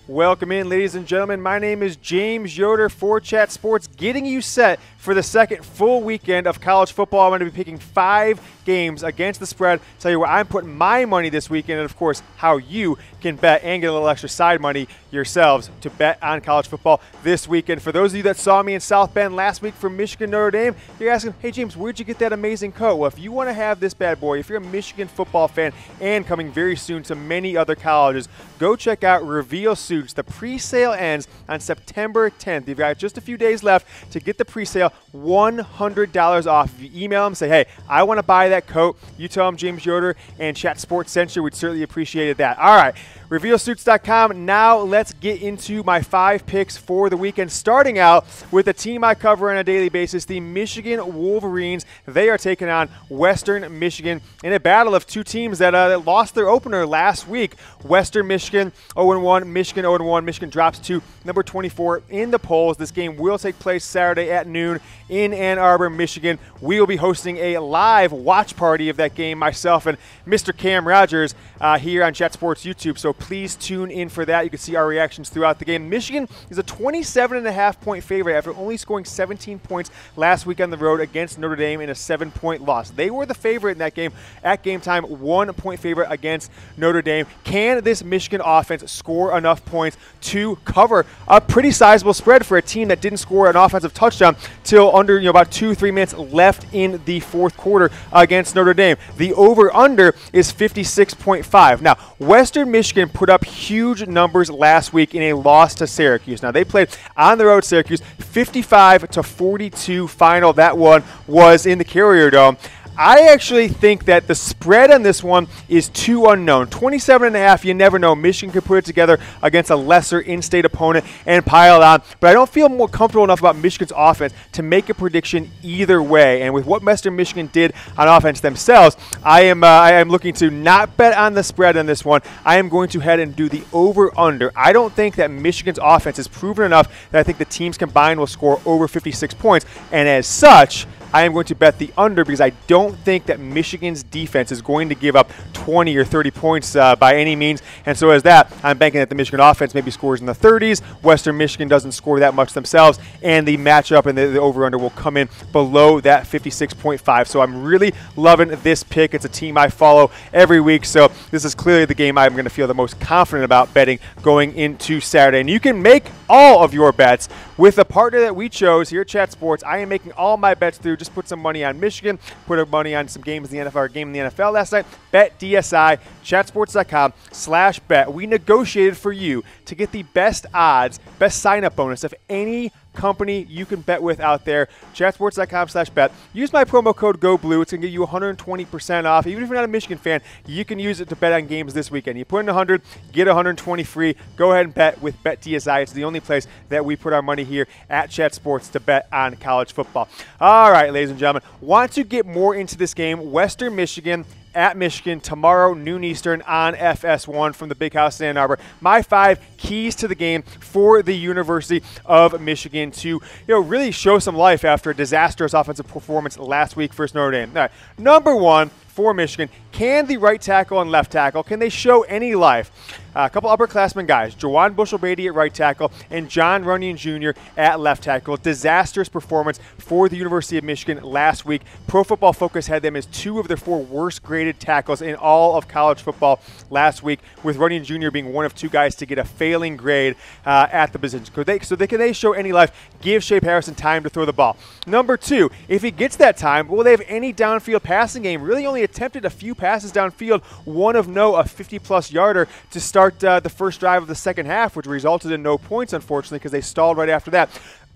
Welcome in, ladies and gentlemen. My name is James Yoder for Chat Sports, getting you set for the second full weekend of college football. I'm going to be picking 5 games against the spread, tell you where I'm putting my money this weekend, and of course, how you can bet and get a little extra side money yourselves to bet on college football this weekend. For those of you that saw me in South Bend last week for Michigan Notre Dame, you're asking, hey James, where'd you get that amazing coat? Well, if you want to have this bad boy, if you're a Michigan football fan and coming very soon to many other colleges, go check out Reveal Suits. The pre-sale ends on September 10th. You've got just a few days left to get the pre-sale, $100 off. If you email them, say, hey, I want to buy that coat, you tell them James Yoder and Chat Sports sent you. We'd certainly appreciate that. All right, RevealSuits.com. Now let's get into my 5 picks for the weekend, starting out with the team I cover on a daily basis, the Michigan Wolverines. They are taking on Western Michigan in a battle of 2 teams that lost their opener last week. Western Michigan 0-1, Michigan 0-1. Michigan drops to number 24 in the polls. This game will take place Saturday at noon in Ann Arbor, Michigan. We will be hosting a live watch party of that game, myself and Mr. Cam Rogers here on Chat Sports YouTube. So please tune in for that. You can see our reactions throughout the game. Michigan is a 27.5-point favorite after only scoring 17 points last week on the road against Notre Dame in a 7-point loss. They were the favorite in that game at game time, 1-point favorite against Notre Dame. Can this Michigan offense score enough points to cover a pretty sizable spread for a team that didn't score an offensive touchdown till under about 2-3 minutes left in the fourth quarter against Notre Dame? The over-under is 56.5. Now, Western Michigan put up huge numbers last week in a loss to Syracuse. Now, they played on the road Syracuse, 55-42 final. That one was in the Carrier Dome. I actually think that the spread on this one is too unknown. 27.5, you never know. Michigan could put it together against a lesser in-state opponent and pile it on. But I don't feel more comfortable enough about Michigan's offense to make a prediction either way. And with what Western Michigan did on offense themselves, I am looking to not bet on the spread on this one. I am going to head and do the over-under. I don't think that Michigan's offense is proven enough that I think the teams combined will score over 56 points. And as such, I am going to bet the under because I don't think that Michigan's defense is going to give up 20 or 30 points by any means. And so as that, I'm banking that the Michigan offense maybe scores in the 30s. Western Michigan doesn't score that much themselves. And the matchup and the over-under will come in below that 56.5. So I'm really loving this pick. It's a team I follow every week. So this is clearly the game I'm going to feel the most confident about betting going into Saturday. And you can make all of your bets with the partner that we chose here at Chat Sports. I am making all my bets through. Just put some money on Michigan, put money on some games in the NFL, or game in the NFL last night. Bet DSI, chatsports.com/bet. We negotiated for you to get the best odds, best sign-up bonus of any company you can bet with out there. Chatsports.com/bet. Use my promo code GOBLUE. It's going to give you 120% off. Even if you're not a Michigan fan, you can use it to bet on games this weekend. You put in 100, get 120 free. Go ahead and bet with Bet DSI. It's the only place that we put our money here at Chat Sports to bet on college football. All right, ladies and gentlemen, want to get more into this game. Western Michigan at Michigan tomorrow, noon Eastern on FS1 from the Big House in Ann Arbor. My 5 keys to the game for the University of Michigan to really show some life after a disastrous offensive performance last week versus Notre Dame. All right, number 1 for Michigan, can the right tackle and left tackle, can they show any life? A couple upperclassmen guys, Jawan Bushell-Beatty at right tackle and John Runyon Jr. at left tackle. Disastrous performance for the University of Michigan last week. Pro Football Focus had them as 2 of their 4 worst graded tackles in all of college football last week, with Runyon Jr. being one of 2 guys to get a failing grade at the position. Can they show any life? Give Shea Harrison time to throw the ball. Number 2, if he gets that time, will they have any downfield passing game? Really only attempted a few passes downfield, one of no, a 50-plus yarder to start the first drive of the second half, which resulted in no points, unfortunately, because they stalled right after that.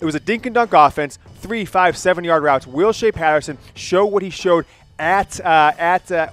It was a dink and dunk offense, 3, 5, 7-yard routes. Will Shea Patterson show what he showed at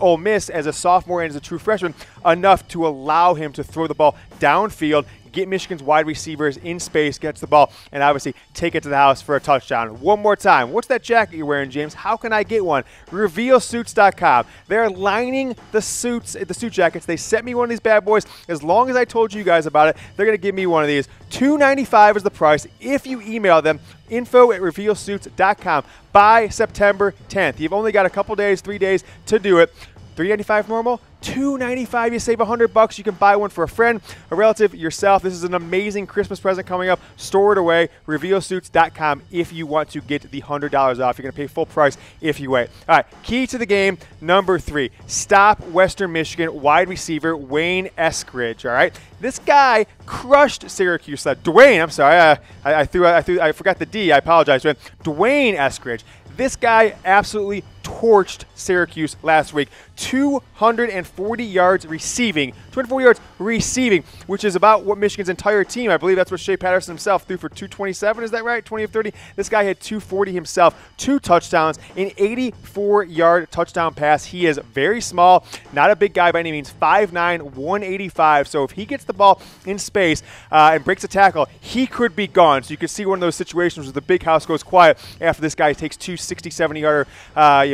Ole Miss as a sophomore and as a true freshman, enough to allow him to throw the ball downfield, get Michigan's wide receivers in space, gets the ball, and obviously take it to the house for a touchdown? One more time. What's that jacket you're wearing, James? How can I get one? RevealSuits.com. They're lining the suit jackets. They sent me one of these bad boys. As long as I told you guys about it, they're going to give me one of these. $295 is the price if you email them, info@revealsuits.com by September 10th. You've only got a couple days, 3 days to do it. $3.95 normal, $2.95. You save $100. You can buy one for a friend, a relative, yourself. This is an amazing Christmas present coming up. Store it away. RevealSuits.com if you want to get the $100 off. You're going to pay full price if you wait. All right, key to the game, number 3. Stop Western Michigan wide receiver Wayne Eskridge. All right, this guy crushed Syracuse. Dwayne, I'm sorry, I forgot the D. I apologize. Dwayne Eskridge. This guy absolutely torched Syracuse last week. 240 yards receiving. 240 yards receiving, which is about what Michigan's entire team, I believe that's what Shea Patterson himself threw for 227. Is that right? 20 of 30. This guy had 240 himself. 2 touchdowns, an 84-yard touchdown pass. He is very small, not a big guy by any means. 5'9", 185. So if he gets the ball in space and breaks a tackle, he could be gone. So you could see one of those situations where the big house goes quiet after this guy takes 2 60-70-yarder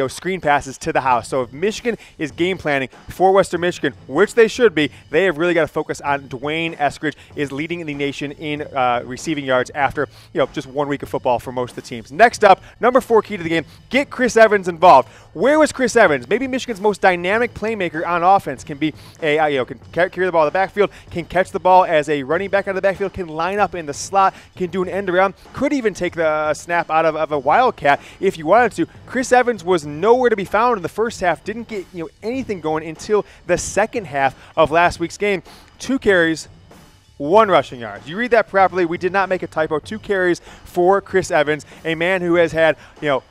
screen passes to the house. So if Michigan is game planning for Western Michigan, which they should be, they have really got to focus on Dwayne Eskridge is leading the nation in receiving yards after just 1 week of football for most of the teams. Next up, number 4 key to the game, get Chris Evans involved. Where was Chris Evans? Maybe Michigan's most dynamic playmaker on offense. Can be can carry the ball in the backfield, can catch the ball as a running back out of the backfield, can line up in the slot, can do an end around, could even take the snap out of a wildcat if you wanted to. Chris Evans was nowhere to be found in the first half. Didn't get anything going until the second half of last week's game. 2 carries, 1 rushing yards. You read that properly. We did not make a typo. 2 carries for Chris Evans, a man who has had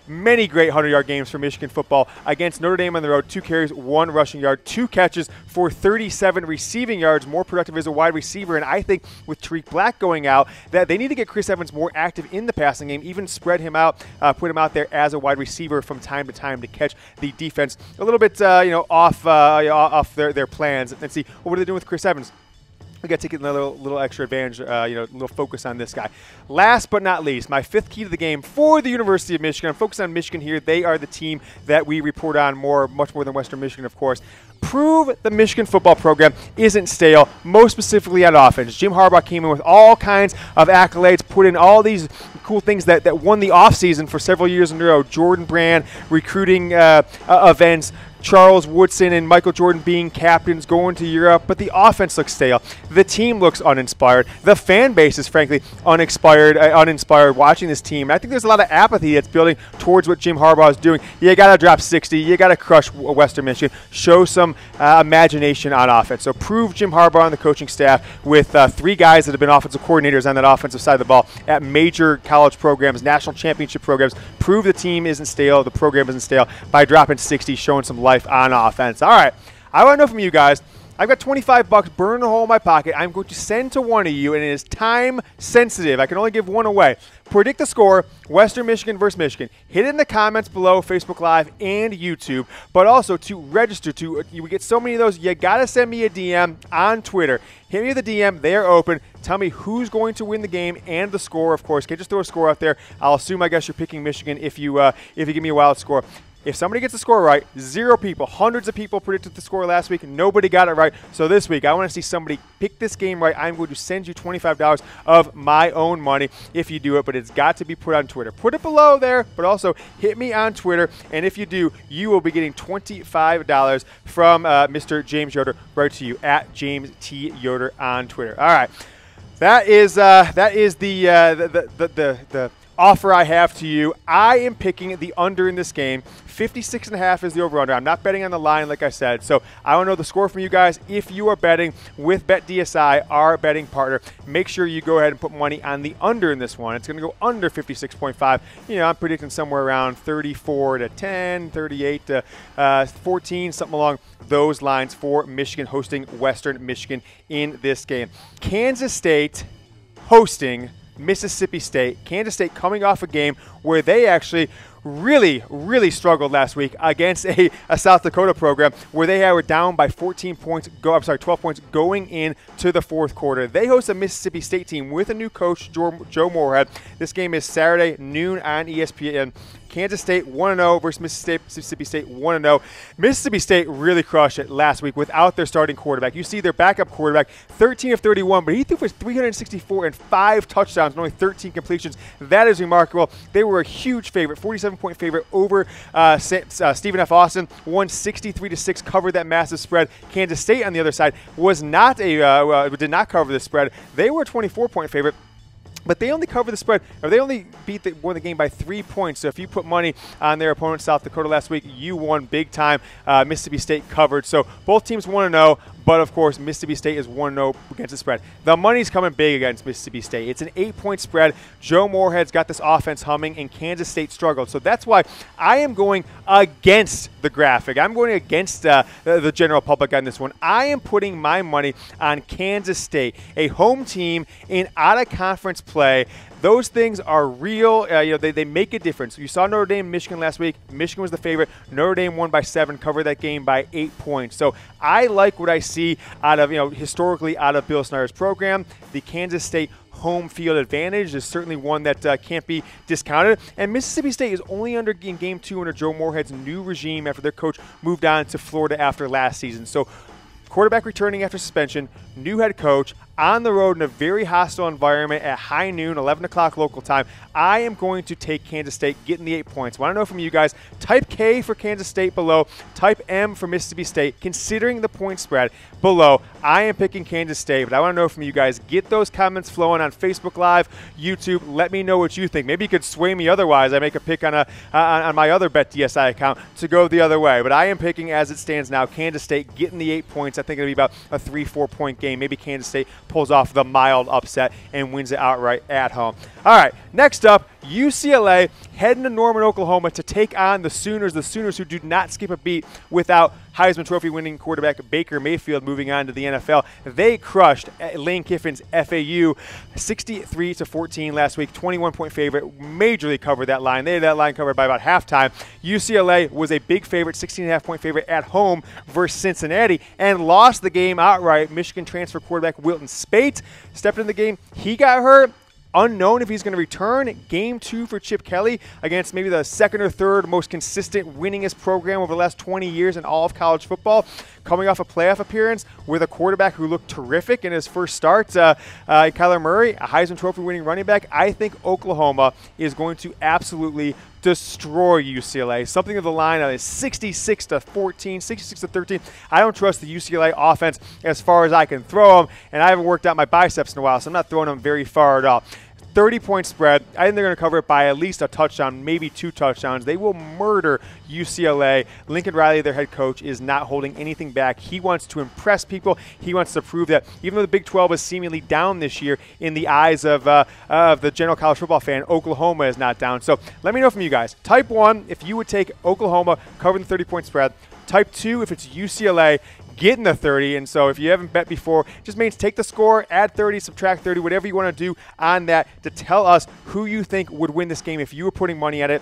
many great 100-yard games for Michigan football against Notre Dame on the road. 2 carries, 1 rushing yard, 2 catches for 37 receiving yards. More productive as a wide receiver. And I think with Tariq Black going out, that they need to get Chris Evans more active in the passing game. Even spread him out, put him out there as a wide receiver from time to time to catch the defense a little bit off their plans. And see, what are they doing with Chris Evans? We got to take a little extra advantage, little focus on this guy. Last but not least, my 5th key to the game for the University of Michigan. I'm focused on Michigan here. They are the team that we report on much more than Western Michigan, of course. Prove the Michigan football program isn't stale, most specifically on offense. Jim Harbaugh came in with all kinds of accolades, put in all these cool things that won the offseason for several years in a row. Jordan Brand, recruiting events, Charles Woodson and Michael Jordan being captains, going to Europe, but the offense looks stale. The team looks uninspired. The fan base is frankly uninspired watching this team. And I think there's a lot of apathy that's building towards what Jim Harbaugh is doing. You got to drop 60. You got to crush Western Michigan. Show some imagination on offense. So prove Jim Harbaugh and the coaching staff with 3 guys that have been offensive coordinators on that offensive side of the ball at major college programs, national championship programs. Prove the team isn't stale, the program isn't stale by dropping 60, showing some life on offense. All right, I want to know from you guys. I've got $25 burning a hole in my pocket. I'm going to send to one of you, and it is time sensitive. I can only give one away. Predict the score, Western Michigan versus Michigan. Hit it in the comments below, Facebook Live and YouTube. But also to register, we get so many of those, you got to send me a DM on Twitter. Hit me with a DM. They are open. Tell me who's going to win the game and the score, of course. Can't just throw a score out there. I'll assume, I guess, you're picking Michigan if you give me a wild score. If somebody gets the score right, 0 people, hundreds of people predicted the score last week. Nobody got it right. So this week, I want to see somebody pick this game right. I'm going to send you $25 of my own money if you do it, but it's got to be put on Twitter. Put it below there, but also hit me on Twitter. And if you do, you will be getting $25 from Mr. James Yoder right to you at James T. Yoder on Twitter. All right. That is the offer I have to you. I am picking the under in this game. 56.5 is the over-under. I'm not betting on the line, like I said. So I want to know the score from you guys. If you are betting with BetDSI, our betting partner, make sure you go ahead and put money on the under in this one. It's going to go under 56.5. I'm predicting somewhere around 34 to 10, 38 to 14, something along those lines for Michigan hosting Western Michigan in this game. Kansas State hosting Mississippi State. Kansas State coming off a game where they actually really struggled last week against a South Dakota program where they were down by 12 points going into the fourth quarter. They host a Mississippi State team with a new coach, Joe Moorhead. This game is Saturday, noon on ESPN. Kansas State 1-0 versus Mississippi State 1-0. Mississippi State really crushed it last week without their starting quarterback. You see their backup quarterback, 13 of 31, but he threw for 364 and 5 touchdowns and only 13 completions. That is remarkable. They were a huge favorite, 47-point favorite over Stephen F. Austin, won 63-6, covered that massive spread. Kansas State on the other side was not did not cover the spread. They were a 24-point favorite, but they only covered the spread, or they only won the game by 3 points. So if you put money on their opponent, South Dakota, last week, you won big time. Mississippi State covered. So both teams 1-0. But, of course, Mississippi State is 1-0 against the spread. The money's coming big against Mississippi State. It's an 8-point spread. Joe Moorhead's got this offense humming, and Kansas State struggled. So that's why I am going against the graphic. I'm going against the general public on this one. I am putting my money on Kansas State, a home team in out-of-conference play. Those things are real. They make a difference. You saw Notre Dame, Michigan last week. Michigan was the favorite. Notre Dame won by 7, covered that game by 8 points. So I like what I see out of, historically out of Bill Snyder's program. The Kansas State home field advantage is certainly one that can't be discounted. And Mississippi State is only in game 2 under Joe Moorhead's new regime after their coach moved on to Florida after last season. So quarterback returning after suspension, new head coach, on the road in a very hostile environment at high noon, 11 o'clock local time. I am going to take Kansas State, getting the 8 points. Want to know from you guys, type K for Kansas State below, type M for Mississippi State. Considering the point spread below, I am picking Kansas State, but I want to know from you guys. Get those comments flowing on Facebook Live, YouTube. Let me know what you think. Maybe you could sway me otherwise. I make a pick on my other BetDSI account to go the other way, but I am picking, as it stands now, Kansas State getting the 8 points. I think it'll be about a 3-4 point game. Maybe Kansas State pulls off the mild upset and wins it outright at home. All right, next up, UCLA heading to Norman, Oklahoma to take on the Sooners who do not skip a beat without Heisman Trophy winning quarterback Baker Mayfield moving on to the NFL. They crushed Lane Kiffin's FAU 63-14 last week, 21-point favorite, majorly covered that line. They had that line covered by about halftime. UCLA was a big favorite, 16.5-point favorite at home versus Cincinnati, and lost the game outright. Michigan transfer quarterback Wilton Spate stepped in the game. He got hurt. Unknown if he's going to return. Game 2 for Chip Kelly against maybe the second or third most consistent, winningest program over the last 20 years in all of college football. Coming off a playoff appearance with a quarterback who looked terrific in his first start, Kyler Murray, a Heisman Trophy winning running back. I think Oklahoma is going to absolutely destroy UCLA. Something of the line is 66-14, 66-13. I don't trust the UCLA offense as far as I can throw them, and I haven't worked out my biceps in a while, so I'm not throwing them very far at all. 30-point spread. I think they're going to cover it by at least a touchdown, maybe 2 touchdowns. They will murder UCLA. Lincoln Riley, their head coach, is not holding anything back. He wants to impress people. He wants to prove that even though the Big 12 is seemingly down this year in the eyes of the general college football fan, Oklahoma is not down. So let me know from you guys. Type 1 if you would take Oklahoma covering the 30-point spread. Type 2 if it's UCLA getting the 30. And so if you haven't bet before, it just means take the score, add 30, subtract 30, whatever you want to do on that to tell us who you think would win this game if you were putting money at it.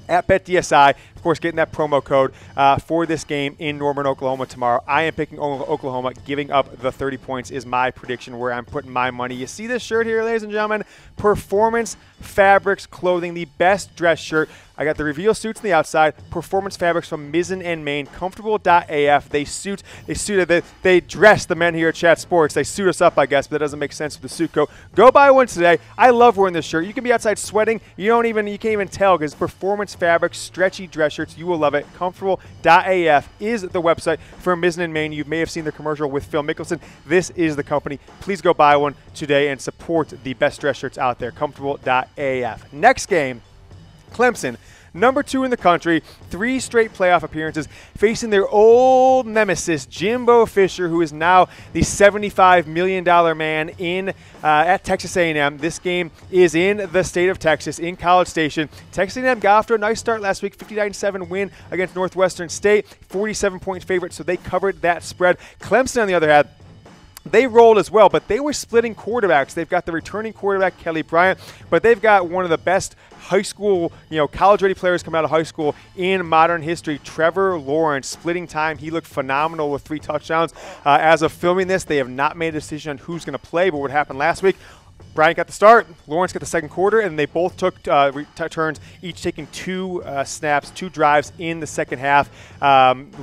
At BetDSI, of course, getting that promo code for this game in Norman, Oklahoma tomorrow. I am picking Oklahoma. Giving up the 30 points is my prediction where I'm putting my money. You see this shirt here, ladies and gentlemen? Performance Fabrics Clothing, the best dress shirt. I got the reveal suits on the outside. Performance Fabrics from Mizzen and Main. Comfortable.af. They dress the men here at Chat Sports. They suit us up, I guess, but that doesn't make sense with the suit coat. Go buy one today. I love wearing this shirt. You can be outside sweating. You can't even tell because Performance Fabrics, stretchy dress shirts. You will love it. Comfortable.af is the website for Mizzen and Main. You may have seen the commercial with Phil Mickelson. This is the company. Please go buy one today and support the best dress shirts out there. Comfortable.af. Next game, Clemson, number 2 in the country, 3 straight playoff appearances, facing their old nemesis, Jimbo Fisher, who is now the $75 million man at Texas A&M. This game is in the state of Texas, in College Station. Texas A&M got off to a nice start last week, 59-7 win against Northwestern State, 47-point favorite, so they covered that spread. Clemson, on the other hand, they rolled as well, but they were splitting quarterbacks. They've got the returning quarterback, Kelly Bryant, but they've got one of the best high school, college-ready players come out of high school in modern history. Trevor Lawrence, splitting time. He looked phenomenal with 3 touchdowns. As of filming this, they have not made a decision on who's going to play, but what happened last week, Bryant got the start, Lawrence got the second quarter, and they both took turns, each taking 2 snaps, 2 drives in the second half.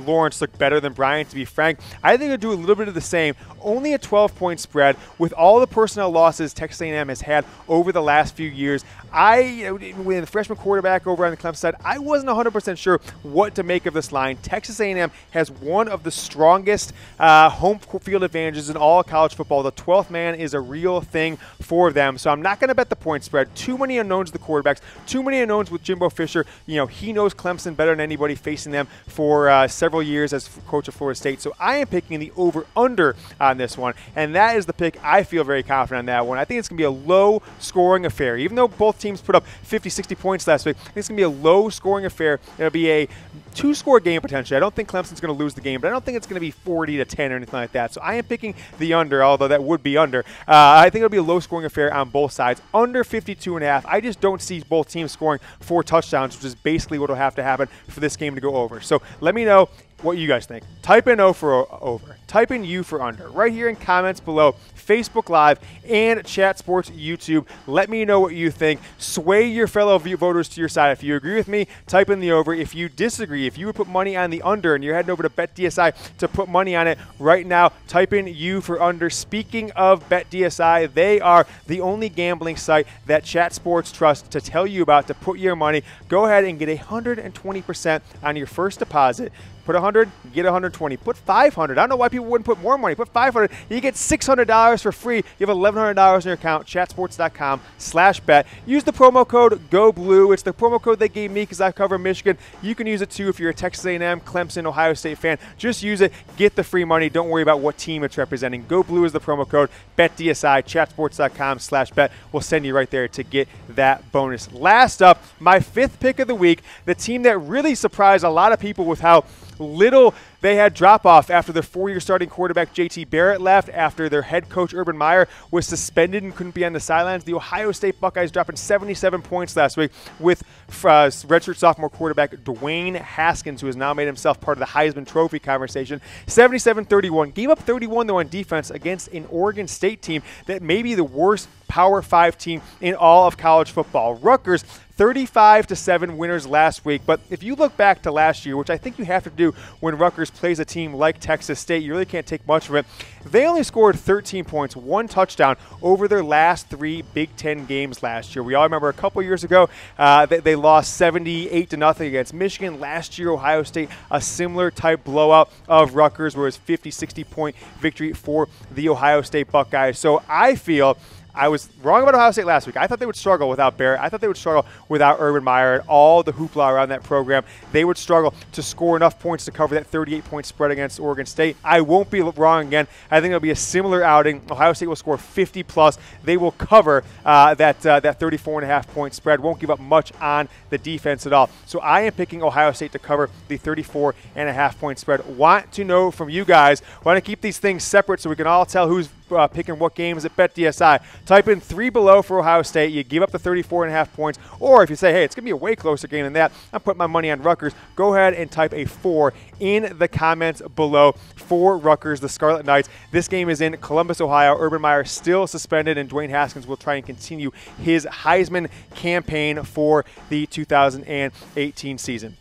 Lawrence looked better than Bryant, to be frank. I think they'll do a little bit of the same. Only a 12-point spread with all the personnel losses Texas A&M has had over the last few years. With the freshman quarterback over on the Clemson side, I wasn't 100% sure what to make of this line. Texas A&M has one of the strongest home field advantages in all of college football. The 12th man is a real thing for them, so I'm not going to bet the point spread. Too many unknowns with the quarterbacks, too many unknowns with Jimbo Fisher. He knows Clemson better than anybody, facing them for several years as coach of Florida State. So I am picking the over-under on this one, and that is the pick. I feel very confident on that one. I think it's going to be a low-scoring affair. Even though both teams put up 50, 60 points last week, I think it's going to be a low-scoring affair. It'll be a 2-score game potentially. I don't think Clemson's going to lose the game, but I don't think it's going to be 40-10 or anything like that. So I am picking the under, although that would be under. I think it'll be a low-scoring affair on both sides. Under 52.5. I just don't see both teams scoring 4 touchdowns, which is basically what will have to happen for this game to go over. So let me know what you guys think. Type in O for over. Type in U for under. Right here in comments below, Facebook Live and Chat Sports YouTube. Let me know what you think. Sway your fellow voters to your side. If you agree with me, type in the over. If you disagree, if you would put money on the under and you're heading over to BetDSI to put money on it right now, type in U for under. Speaking of BetDSI, they are the only gambling site that Chat Sports trusts to tell you about to put your money. Go ahead and get 120% on your first deposit. Put 100, get 120. Put 500. I don't know why people wouldn't put more money. Put 500. You get $600 for free. You have $1,100 in your account. Chatsports.com/bet. Use the promo code GOBLUE. It's the promo code they gave me because I cover Michigan. You can use it too if you're a Texas A&M, Clemson, Ohio State fan. Just use it. Get the free money. Don't worry about what team it's representing. GOBLUE is the promo code. BetDSI. Chatsports.com/bet. We'll send you right there to get that bonus. Last up, my 5th pick of the week. The team that really surprised a lot of people with how little they had drop-off after their 4-year starting quarterback J.T. Barrett left, after their head coach Urban Meyer was suspended and couldn't be on the sidelines. The Ohio State Buckeyes dropping 77 points last week with redshirt sophomore quarterback Dwayne Haskins, who has now made himself part of the Heisman Trophy conversation. 77-31. Gave up 31, though, on defense against an Oregon State team that may be the worst Power 5 team in all of college football. Rutgers, 35-7 winners last week. But if you look back to last year, which I think you have to do when Rutgers plays a team like Texas State, you really can't take much of it. They only scored 13 points, 1 touchdown over their last 3 Big Ten games last year. We all remember a couple years ago they lost 78-0 against Michigan. Last year, Ohio State, a similar type blowout of Rutgers, where it was 50, 60-point victory for the Ohio State Buckeyes. So I feel I was wrong about Ohio State last week. I thought they would struggle without Barrett. I thought they would struggle without Urban Meyer and all the hoopla around that program. They would struggle to score enough points to cover that 38-point spread against Oregon State. I won't be wrong again. I think it'll be a similar outing. Ohio State will score 50+. They will cover that 34.5-point spread. Won't give up much on the defense at all. So I am picking Ohio State to cover the 34.5-point spread. Want to know from you guys. Want to keep these things separate so we can all tell who's picking what games at BetDSI. Type in 3 below for Ohio State. You give up the 34.5 points. Or if you say, hey, it's going to be a way closer game than that, I'm putting my money on Rutgers, go ahead and type a 4 in the comments below for Rutgers, the Scarlet Knights. This game is in Columbus, Ohio. Urban Meyer still suspended, and Dwayne Haskins will try and continue his Heisman campaign for the 2018 season.